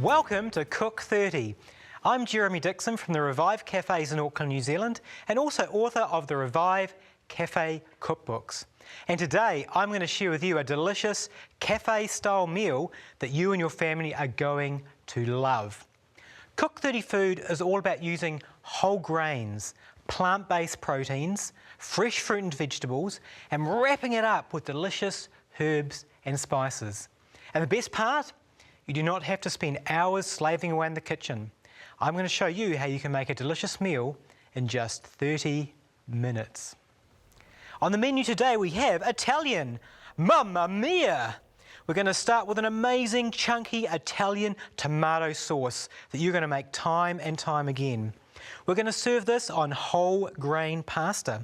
Welcome to Cook 30. I'm Jeremy Dixon from the Revive Cafes in Auckland, New Zealand, and also author of the Revive Cafe Cookbooks. And today I'm going to share with you a delicious cafe-style meal that you and your family are going to love. Cook 30 food is all about using whole grains, plant-based proteins, fresh fruit and vegetables, and wrapping it up with delicious herbs and spices. And the best part? You do not have to spend hours slaving away in the kitchen. I'm going to show you how you can make a delicious meal in just 30 minutes. On the menu today we have Italian. Mamma mia! We're going to start with an amazing chunky Italian tomato sauce that you're going to make time and time again. We're going to serve this on whole grain pasta.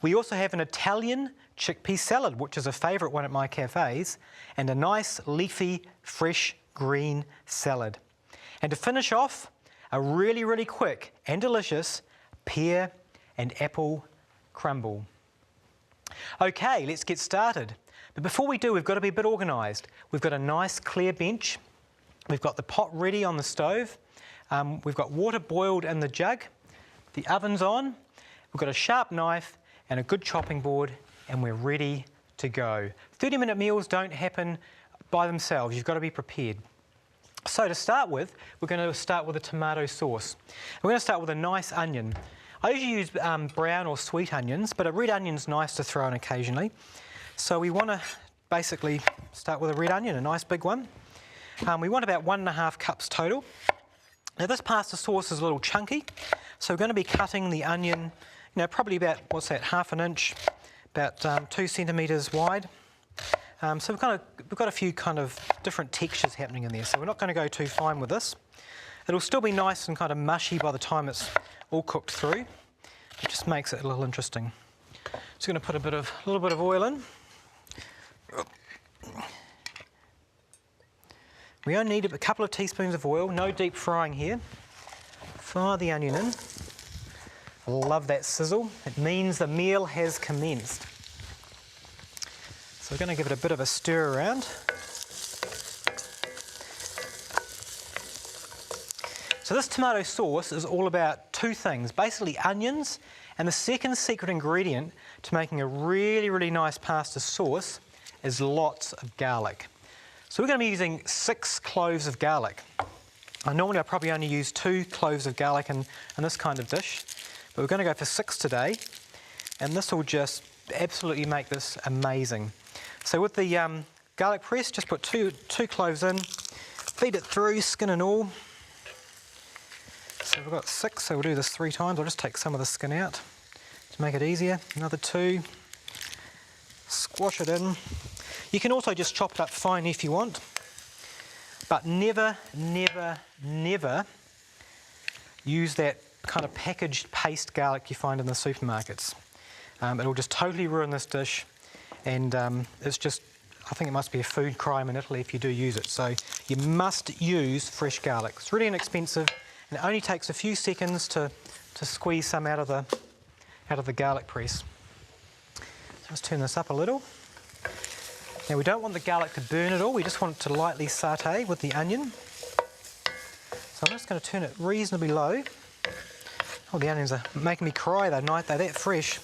We also have an Italian chickpea salad, which is a favourite one at my cafes, and a nice leafy fresh green salad. And to finish off, a really quick and delicious pear and apple crumble. Okay, let's get started. But before we do, we've got to be a bit organised. We've got a nice clear bench. We've got the pot ready on the stove. We've got water boiled in the jug. The oven's on. We've got a sharp knife and a good chopping board, and we're ready to go. 30-minute meals don't happen by themselves. You've got to be prepared. So to start with, we're going to start with a tomato sauce. We're going to start with a nice onion. I usually use brown or sweet onions, but a red onion's nice to throw in occasionally. So we want to basically start with a red onion, a nice big one. We want about 1.5 cups total. Now this pasta sauce is a little chunky, so we're going to be cutting the onion, probably about, what's that, half an inch, about 2 centimetres wide. So we've got a few kind of different textures happening in there, so we're not going to go too fine with this. It'll still be nice and kind of mushy by the time it's all cooked through. It just makes it a little interesting. Just going to put a little bit of oil in. We only need a couple of teaspoons of oil, no deep frying here. Fire the onion in. I love that sizzle. It means the meal has commenced. So we're going to give it a bit of a stir around. So this tomato sauce is all about two things, basically onions, and the second secret ingredient to making a really nice pasta sauce is lots of garlic. So we're going to be using 6 cloves of garlic. Normally I probably only use 2 cloves of garlic in this kind of dish, but we're going to go for 6 today, and this will just absolutely make this amazing. So with the garlic press, just put two cloves in, feed it through, skin and all. So we've got 6, so we'll do this 3 times. I'll just take some of the skin out to make it easier. Another 2, squash it in. You can also just chop it up fine if you want, but never use that kind of packaged paste garlic you find in the supermarkets. It'll just totally ruin this dish, and it's just, I think it must be a food crime in Italy if you do use it. So you must use fresh garlic. It's really inexpensive, and it only takes a few seconds to squeeze some out of the garlic press. So let's turn this up a little. Now we don't want the garlic to burn at all, we just want it to lightly saute with the onion. So I'm just going to turn it reasonably low. Oh, the onions are making me cry, they're that fresh.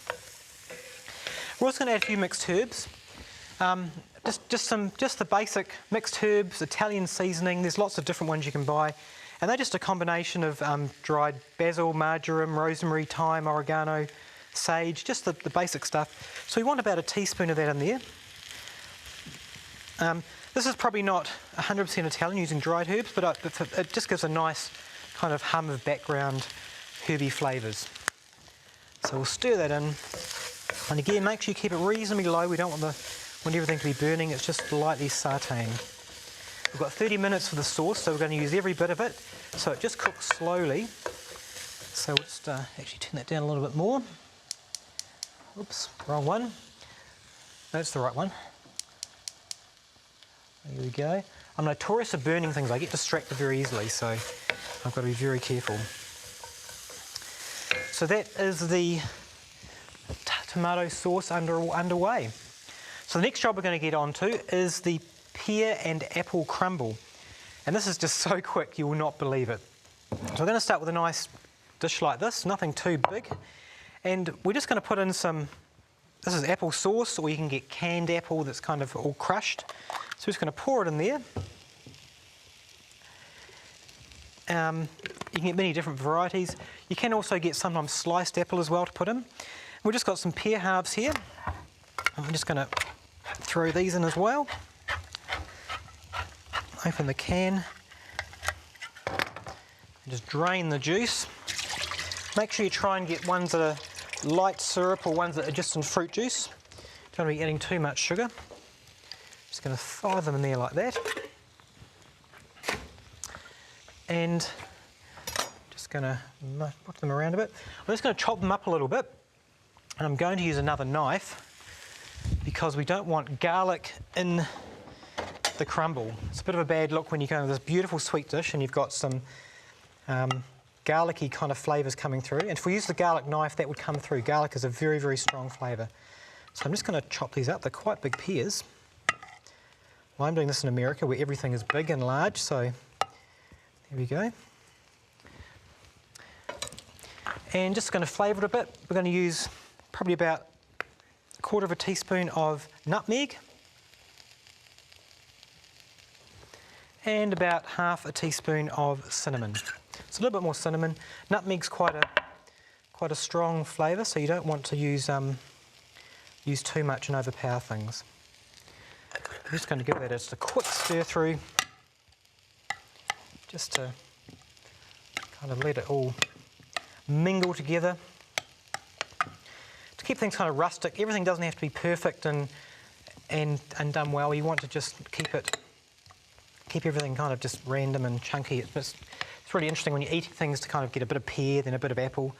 We're also going to add a few mixed herbs. Just the basic mixed herbs, Italian seasoning. There's lots of different ones you can buy. And they're just a combination of dried basil, marjoram, rosemary, thyme, oregano, sage, just the basic stuff. So we want about a teaspoon of that in there. This is probably not 100% Italian using dried herbs, but it just gives a nice kind of hum of background herby flavours. So we'll stir that in. And again, make sure you keep it reasonably low. We don't want everything to be burning, it's just lightly sautéing. We've got 30 minutes for the sauce, so we're going to use every bit of it. So it just cooks slowly. So we'll just actually turn that down a little bit more. Oops, wrong one. That's the right one. There we go. I'm notorious for burning things. I get distracted very easily, so I've got to be very careful. So that is the tomato sauce underway. So the next job we're going to get onto is the pear and apple crumble. And this is just so quick, you will not believe it. So we're going to start with a nice dish like this, nothing too big. And we're just going to put in some, this is apple sauce, or you can get canned apple that's kind of all crushed. So we're just going to pour it in there. You can get many different varieties. You can also get sometimes sliced apple as well to put in. We've just got some pear halves here. I'm just going to throw these in as well. Open the can. And just drain the juice. Make sure you try and get ones that are light syrup or ones that are just in fruit juice. Don't want to be adding too much sugar. Just going to fire them in there like that. And just going to put them around a bit. I'm just going to chop them up a little bit. And I'm going to use another knife because we don't want garlic in the crumble. It's a bit of a bad look when you go into this beautiful sweet dish and you've got some garlicky kind of flavours coming through. And if we use the garlic knife, that would come through. Garlic is a very, very strong flavour. So I'm just going to chop these up. They're quite big pears. Well, I'm doing this in America where everything is big and large, so there we go. And just going to flavour it a bit. We're going to use probably about 1/4 teaspoon of nutmeg and about 1/2 teaspoon of cinnamon. It's a little bit more cinnamon. Nutmeg's quite a strong flavour, so you don't want to use too much and overpower things. I'm just going to give that just a quick stir through, just to kind of let it all mingle together. To keep things kind of rustic, everything doesn't have to be perfect and done well. You want to just keep everything kind of just random and chunky. It's really interesting when you eat things to kind of get a bit of pear, then a bit of apple.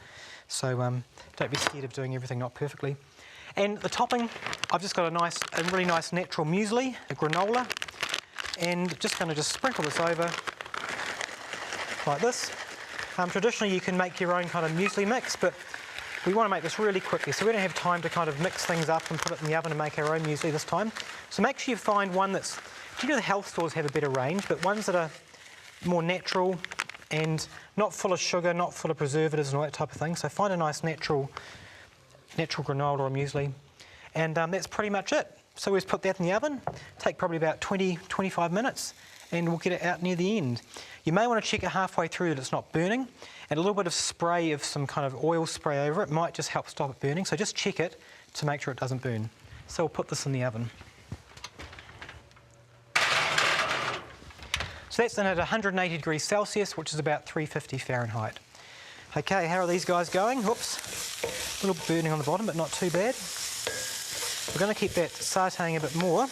So don't be scared of doing everything not perfectly. And the topping, I've just got a really nice natural muesli, a granola, and just going to just sprinkle this over like this. Traditionally you can make your own kind of muesli mix, but we want to make this really quickly, so we don't have time to kind of mix things up and put it in the oven and make our own muesli this time. So make sure you find one that's, the health stores have a better range, but ones that are more natural and not full of sugar, not full of preservatives and all that type of thing. So find a nice natural granola or muesli, and that's pretty much it. So we just put that in the oven, take probably about 20-25 minutes, and we'll get it out near the end. You may want to check it halfway through that it's not burning, and a little bit of spray of some kind of oil spray over it might just help stop it burning, so just check it to make sure it doesn't burn. So we'll put this in the oven. So that's in at 180 degrees Celsius, which is about 350 Fahrenheit. Okay, how are these guys going? Whoops, a little burning on the bottom, but not too bad. We're going to keep that sautéing a bit more.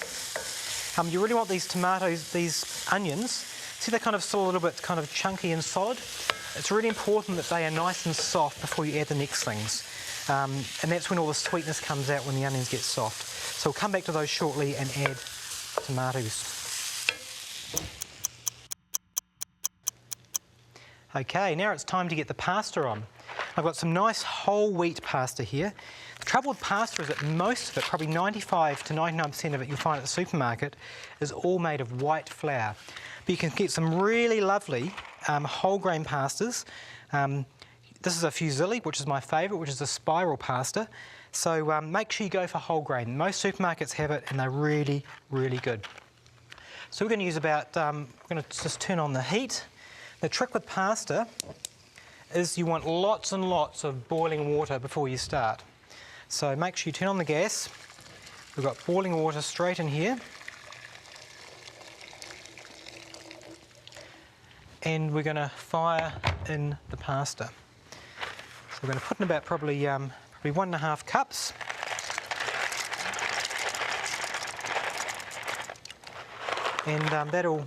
You really want these tomatoes, these onions, see they're kind of still a little bit kind of chunky and solid. It's really important that they are nice and soft before you add the next things. And that's when all the sweetness comes out, when the onions get soft. So we'll come back to those shortly and add tomatoes. Okay, now it's time to get the pasta on. I've got some nice whole wheat pasta here. The trouble with pasta is that most of it, probably 95 to 99% of it you'll find at the supermarket, is all made of white flour. But you can get some really lovely whole grain pastas. This is a fusilli, which is my favourite, which is a spiral pasta. So make sure you go for whole grain. Most supermarkets have it and they're really, really good. So we're going to use about, we're going to just turn on the heat. The trick with pasta is you want lots and lots of boiling water before you start. So make sure you turn on the gas. We've got boiling water straight in here. And we're going to fire in the pasta. So we're going to put in about probably 1.5 cups. And that'll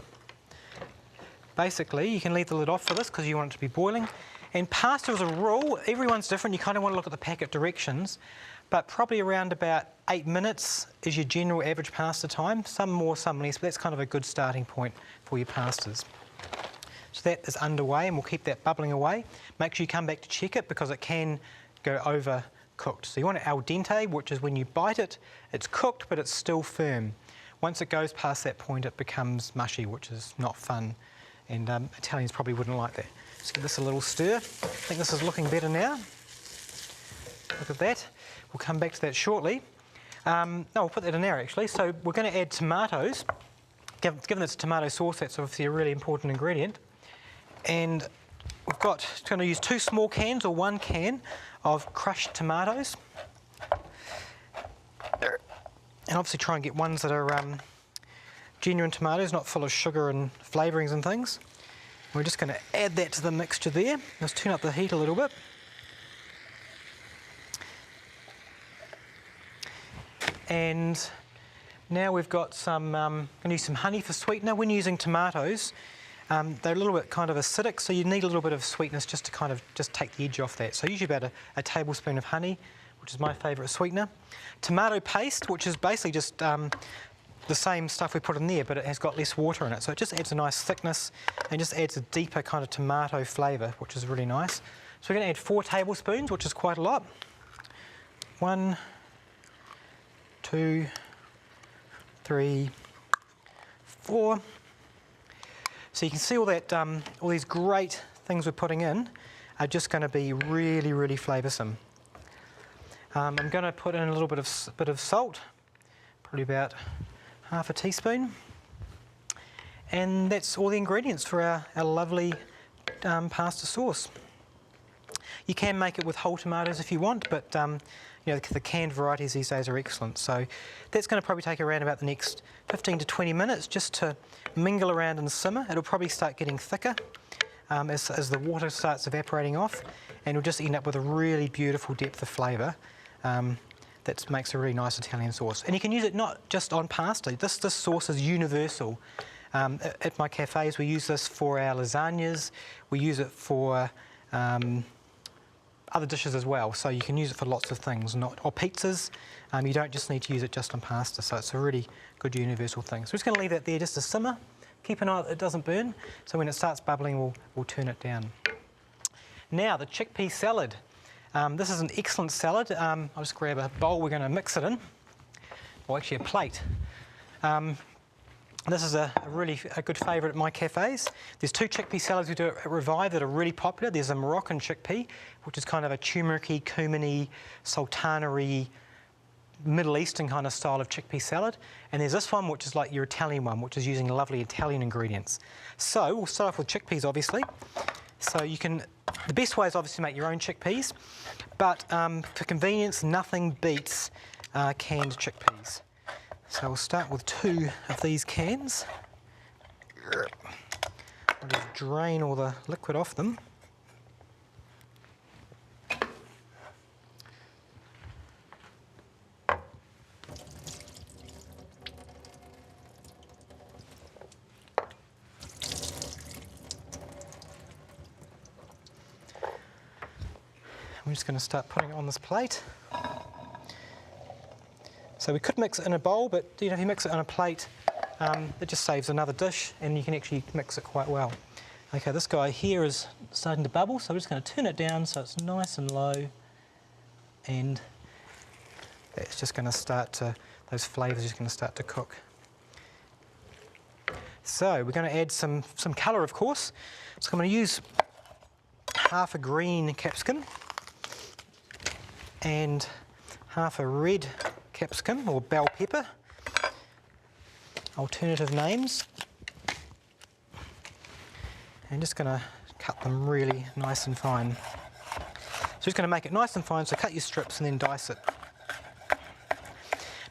basically, you can leave the lid off for this because you want it to be boiling. And pasta as a rule, everyone's different. You kind of want to look at the packet directions, but probably around about 8 minutes is your general average pasta time. Some more, some less, but that's kind of a good starting point for your pastas. So that is underway, and we'll keep that bubbling away. Make sure you come back to check it because it can go overcooked. So you want it al dente, which is when you bite it, it's cooked, but it's still firm. Once it goes past that point, it becomes mushy, which is not fun. and Italians probably wouldn't like that. Just give this a little stir. I think this is looking better now. Look at that. We'll come back to that shortly. No, we'll put that in there actually. So we're going to add tomatoes. Given it's tomato sauce, that's obviously a really important ingredient. And we've got, going to use 2 small cans or 1 can of crushed tomatoes. And obviously try and get ones that are genuine tomatoes, not full of sugar and flavourings and things. We're just going to add that to the mixture there. Let's turn up the heat a little bit. And now we've got some, I'm going to use some honey for sweetener. When using tomatoes, they're a little bit kind of acidic, so you need a little bit of sweetness just to kind of just take the edge off that. So usually about a tablespoon of honey, which is my favourite sweetener. Tomato paste, which is basically just the same stuff we put in there, but it has got less water in it. So it just adds a nice thickness and just adds a deeper kind of tomato flavour, which is really nice. So we're going to add 4 tablespoons, which is quite a lot. 1, 2, 3, 4. So you can see all that, all these great things we're putting in are just going to be really, really flavoursome. I'm going to put in a little bit of salt, probably about half a teaspoon, and that's all the ingredients for our lovely pasta sauce. You can make it with whole tomatoes if you want, but you know, the canned varieties these days are excellent. So that's going to probably take around about the next 15 to 20 minutes just to mingle around and simmer. It'll probably start getting thicker as the water starts evaporating off, and we'll just end up with a really beautiful depth of flavour that makes a really nice Italian sauce. And you can use it not just on pasta. This sauce is universal. At my cafes we use this for our lasagnas, we use it for other dishes as well, so you can use it for lots of things, or pizzas. You don't just need to use it just on pasta, so it's a really good universal thing. So we're just going to leave that there just to simmer. Keep an eye that it doesn't burn, so when it starts bubbling we'll turn it down. Now the chickpea salad. This is an excellent salad. I'll just grab a bowl, we're going to mix it in, or actually a plate. This is a really good favourite at my cafes. There's 2 chickpea salads we do at Revive that are really popular. There's a Moroccan chickpea, which is kind of a turmeric-y, cumin-y, sultana-y, Middle Eastern kind of style of chickpea salad. And there's this one, which is like your Italian one, which is using lovely Italian ingredients. So we'll start off with chickpeas, obviously. So you can, the best way is obviously to make your own chickpeas, but for convenience, nothing beats canned chickpeas. So we'll start with 2 of these cans. I'll just drain all the liquid off them. I'm just going to start putting it on this plate. So we could mix it in a bowl, but you know, if you mix it on a plate, it just saves another dish, and you can actually mix it quite well. Okay, this guy here is starting to bubble, so we're just going to turn it down so it's nice and low, and that's just going to start to, those flavours are just going to start to cook. So we're going to add some colour, of course. So I'm going to use half a green capsicum and half a red capsicum or bell pepper, alternative names, and just going to cut them really nice and fine. So just going to make it nice and fine, so cut your strips and then dice it.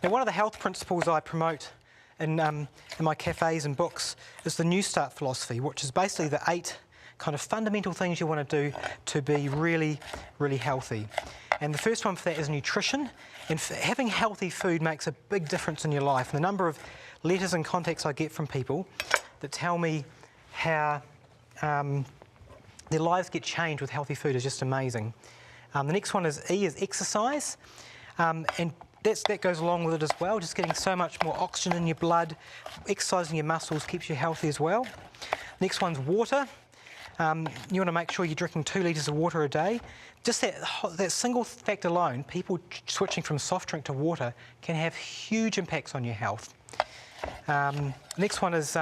Now, one of the health principles I promote in my cafes and books is the New Start philosophy, which is basically the 8 kind of fundamental things you want to do to be really, really healthy. And the first one for that is nutrition. And having healthy food makes a big difference in your life. And the number of letters and contacts I get from people that tell me how their lives get changed with healthy food is just amazing. The next one is E, is exercise. And that goes along with it as well, just getting so much more oxygen in your blood. Exercising your muscles keeps you healthy as well. Next one's water. You want to make sure you're drinking 2 litres of water a day. Just that single fact alone, people switching from soft drink to water can have huge impacts on your health. Next one is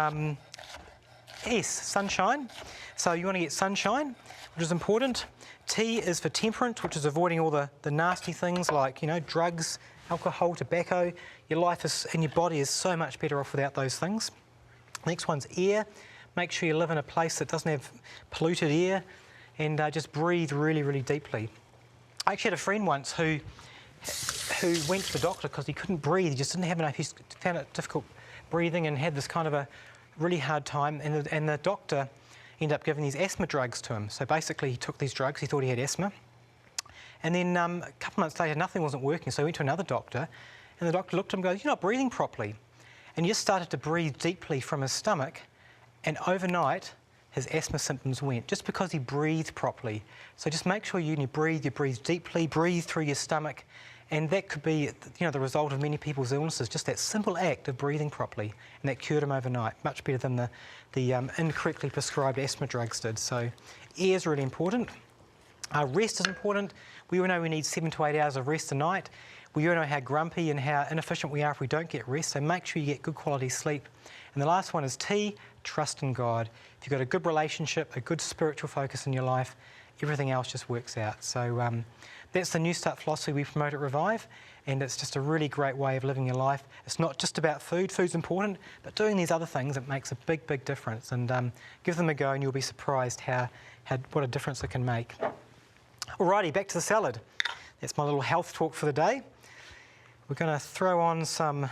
S, sunshine. So you want to get sunshine, which is important. T is for temperance, which is avoiding all the nasty things like, drugs, alcohol, tobacco. Your life and your body is so much better off without those things. Next one's air. Make sure you live in a place that doesn't have polluted air, and just breathe really, really deeply. I actually had a friend once who went to the doctor because he couldn't breathe. He just didn't have enough. He found it difficult breathing and had this kind of a really hard time. And the doctor ended up giving these asthma drugs to him. So basically he took these drugs. He thought he had asthma. And then a couple of months later, nothing wasn't working. So he went to another doctor. And the doctor looked at him and goes, "You're not breathing properly." And he just started to breathe deeply from his stomach. And overnight, his asthma symptoms went, just because he breathed properly. So just make sure you breathe deeply, breathe through your stomach. And that could be, the result of many people's illnesses, just that simple act of breathing properly. And that cured him overnight, much better than the incorrectly prescribed asthma drugs did. So air is really important. Rest is important. We all know we need 7 to 8 hours of rest a night. We all know how grumpy and how inefficient we are if we don't get rest. So make sure you get good quality sleep. And the last one is T, trust in God. If you've got a good relationship, a good spiritual focus in your life, everything else just works out. So that's the New Start philosophy we promote at Revive, and it's just a really great way of living your life. It's not just about food. Food's important, but doing these other things, it makes a big, big difference. And give them a go and you'll be surprised what a difference it can make. Alrighty, back to the salad. That's my little health talk for the day. We're going to throw on some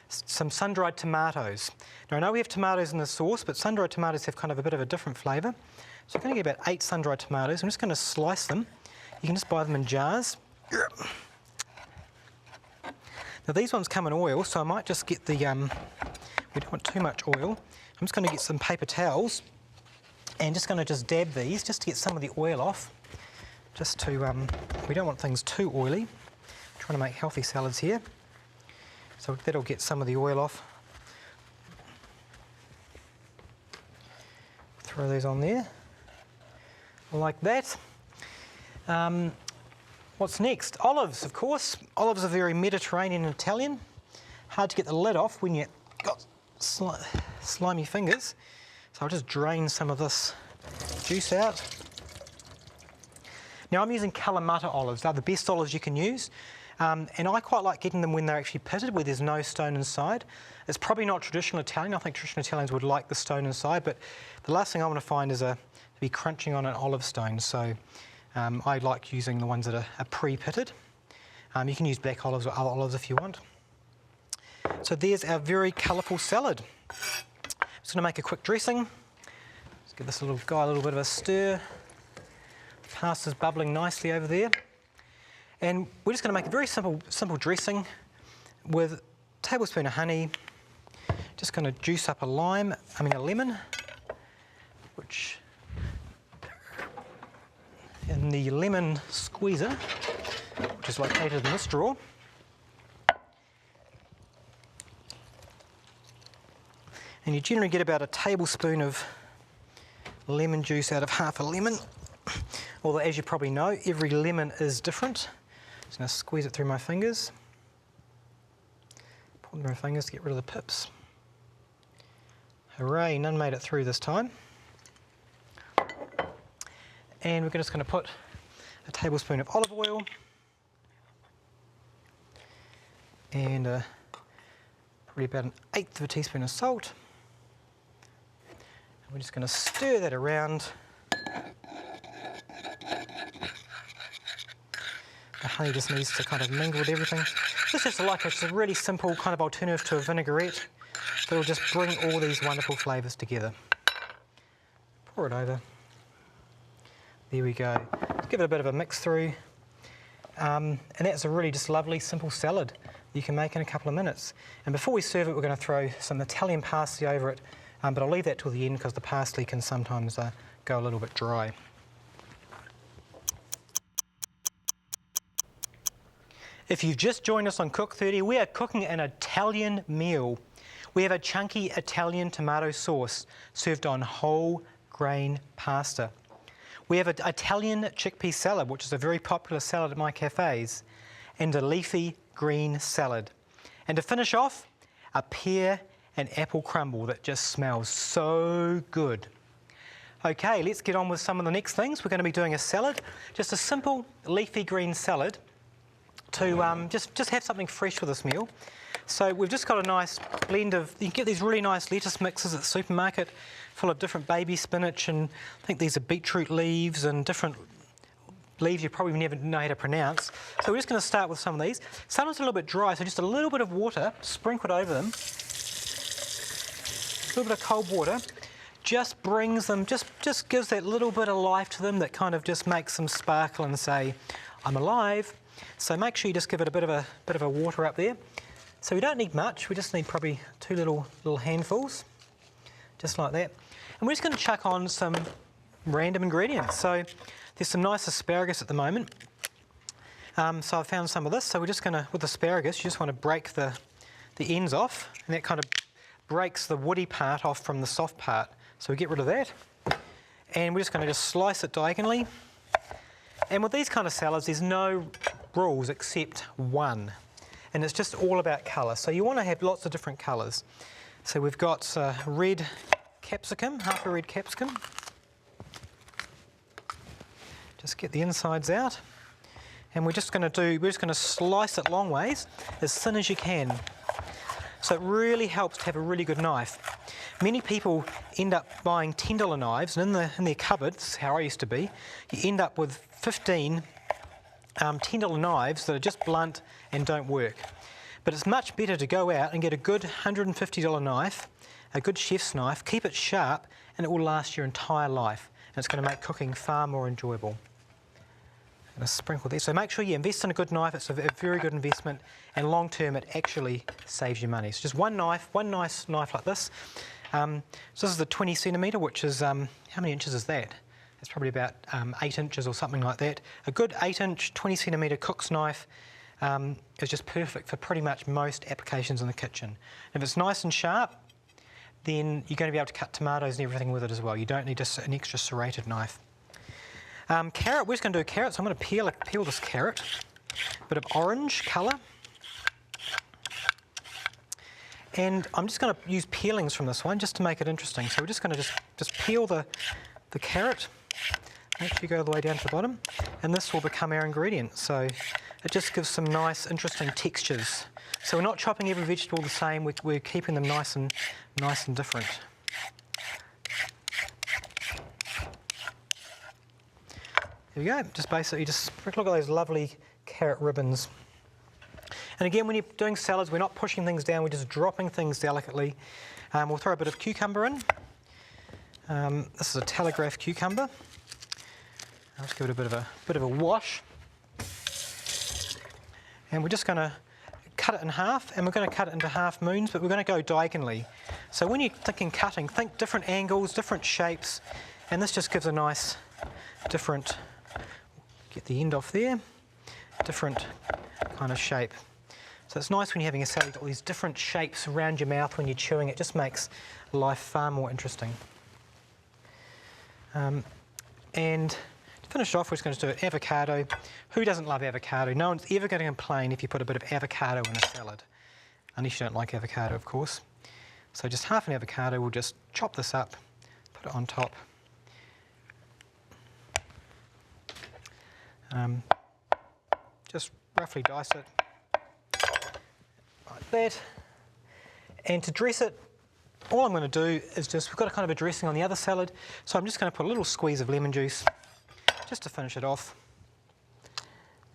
sun-dried tomatoes. Now, I know we have tomatoes in the sauce, but sun-dried tomatoes have kind of a bit of a different flavour. So I'm going to get about 8 sun-dried tomatoes. I'm just going to slice them. You can just buy them in jars. Now, these ones come in oil, so I might just get we don't want too much oil. I'm just going to get some paper towels and just going to dab these just to get some of the oil off. We don't want things too oily. I'm trying to make healthy salads here. So that'll get some of the oil off. Throw these on there, like that. What's next? Olives, of course. Olives are very Mediterranean and Italian. Hard to get the lid off when you've got slimy fingers. So I'll just drain some of this juice out. Now I'm using Kalamata olives. They're the best olives you can use. And I quite like getting them when they're actually pitted, where there's no stone inside. It's probably not traditional Italian. I think traditional Italians would like the stone inside, but the last thing I want to find is to be crunching on an olive stone. So I like using the ones that are pre-pitted. You can use black olives or other olives if you want. So there's our very colourful salad. I'm just going to make a quick dressing. Let's give this little guy a little bit of a stir. Pasta's bubbling nicely over there. And we're just going to make a very simple dressing with a tablespoon of honey. Just going to juice up a lemon, which in the lemon squeezer, which is located in this drawer. And you generally get about a tablespoon of lemon juice out of half a lemon. Although, as you probably know, every lemon is different. Just going to squeeze it through my fingers. Pull through my fingers to get rid of the pips. Hooray, none made it through this time. And we're just going to put a tablespoon of olive oil and probably about 1/8 of a teaspoon of salt. And we're just going to stir that around. The honey just needs to kind of mingle with everything. This is just a really simple kind of alternative to a vinaigrette that will just bring all these wonderful flavours together. Pour it over. There we go. Give it a bit of a mix through. And that's a really just lovely, simple salad you can make in a couple of minutes. And before we serve it, we're going to throw some Italian parsley over it. But I'll leave that till the end because the parsley can sometimes go a little bit dry. If you've just joined us on Cook 30, we are cooking an Italian meal. We have a chunky Italian tomato sauce served on whole grain pasta. We have an Italian chickpea salad, which is a very popular salad at my cafes, and a leafy green salad. And to finish off, a pear and apple crumble that just smells so good. Okay, let's get on with some of the next things. We're going to be doing a salad, just a simple leafy green salad to just have something fresh for this meal. So we've just got a nice blend of, you can get these really nice lettuce mixes at the supermarket, full of different baby spinach, and I think these are beetroot leaves and different leaves you probably never know how to pronounce. So we're just going to start with some of these. Sometimes a little bit dry, so just a little bit of water sprinkled over them. A little bit of cold water. Just brings them, just gives that little bit of life to them that kind of just makes them sparkle and say, I'm alive. So make sure you just give it a bit of a water up there. So we don't need much, we just need probably two little handfuls, just like that. And we're just going to chuck on some random ingredients. So there's some nice asparagus at the moment. So I found some of this, so we're just going to, with asparagus, you just want to break the ends off, and that kind of breaks the woody part off from the soft part. So we get rid of that, and we're just going to slice it diagonally. And with these kind of salads, there's no rules except one, and it's just all about colour. So you want to have lots of different colours. So we've got red capsicum, half a red capsicum. Just get the insides out, and we're just going to slice it long ways, as thin as you can. So it really helps to have a really good knife. Many people end up buying $10 knives, and in their cupboards, how I used to be, you end up with 15 $10 knives that are just blunt and don't work. But it's much better to go out and get a good $150 knife, a good chef's knife, keep it sharp, and it will last your entire life. And it's going to make cooking far more enjoyable. I'm going to sprinkle this. So make sure you invest in a good knife. It's a very good investment, and long term it actually saves you money. So just one nice knife like this. So this is the 20 centimetre, which is, how many inches is that? It's probably about 8 inches or something like that. A good 8-inch, 20 centimetre cook's knife is just perfect for pretty much most applications in the kitchen. If it's nice and sharp, then you're going to be able to cut tomatoes and everything with it as well. You don't need just an extra serrated knife. Carrot, we're just going to do a carrot, so I'm going to peel this carrot. A bit of orange colour. And I'm just going to use peelings from this one just to make it interesting. So we're just going to just peel the carrot. Make sure you go all the way down to the bottom. And this will become our ingredient. So it just gives some nice, interesting textures. So we're not chopping every vegetable the same. We're keeping them nice and different. There we go. Just basically look at those lovely carrot ribbons. And again, when you're doing salads, we're not pushing things down, we're just dropping things delicately. We'll throw a bit of cucumber in. This is a telegraph cucumber. I'll just give it a bit of a wash. And we're just going to cut it in half, and we're going to cut it into half moons, but we're going to go diagonally. So when you're thinking cutting, think different angles, different shapes, and this just gives a nice different, get the end off there, different kind of shape. So it's nice when you're having a salad, you've got all these different shapes around your mouth when you're chewing. It just makes life far more interesting. And to finish off, we're just going to do an avocado. Who doesn't love avocado? No one's ever going to complain if you put a bit of avocado in a salad, unless you don't like avocado, of course. So just half an avocado, we'll just chop this up, put it on top. Just roughly dice it like that. And to dress it, all I'm going to do is we've got a kind of a dressing on the other salad, so I'm just going to put a little squeeze of lemon juice just to finish it off.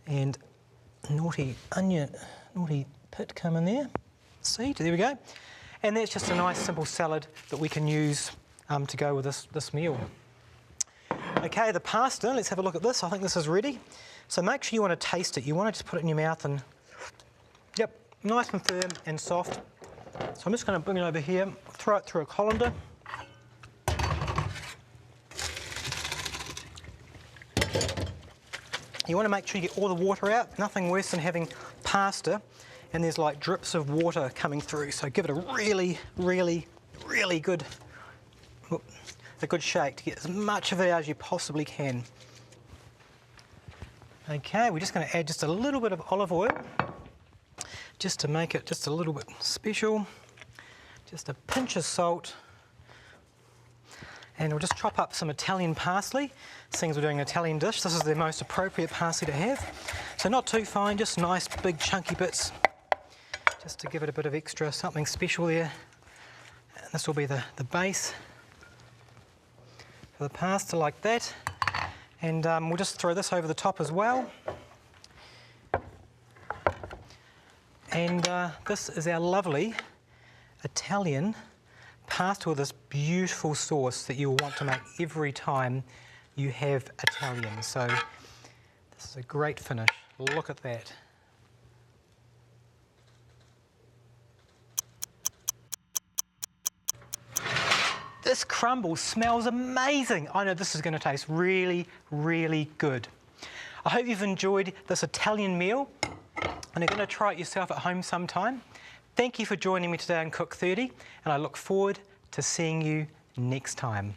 And naughty pit come in there. Seed, there we go. And that's just a nice simple salad that we can use to go with this meal. Okay, the pasta, let's have a look at this. I think this is ready. So make sure you want to taste it. You want to just put it in your mouth and, yep, nice and firm and soft. So I'm just going to bring it over here, throw it through a colander. You want to make sure you get all the water out. Nothing worse than having pasta and there's like drips of water coming through. So give it a really, really, really good shake to get as much of it as you possibly can. Okay, we're just going to add just a little bit of olive oil just to make it just a little bit special. just a pinch of salt, and we'll just chop up some Italian parsley. Seeing as we're doing an Italian dish, this is the most appropriate parsley to have. So not too fine, just nice big chunky bits, just to give it a bit of extra something special there. And this will be the base for the pasta, like that. And we'll just throw this over the top as well. And this is our lovely Italian pasta with this beautiful sauce that you'll want to make every time you have Italian. So this is a great finish. Look at that. This crumble smells amazing. I know this is going to taste really, really good. I hope you've enjoyed this Italian meal and you're going to try it yourself at home sometime. Thank you for joining me today on Cook 30, and I look forward to seeing you next time.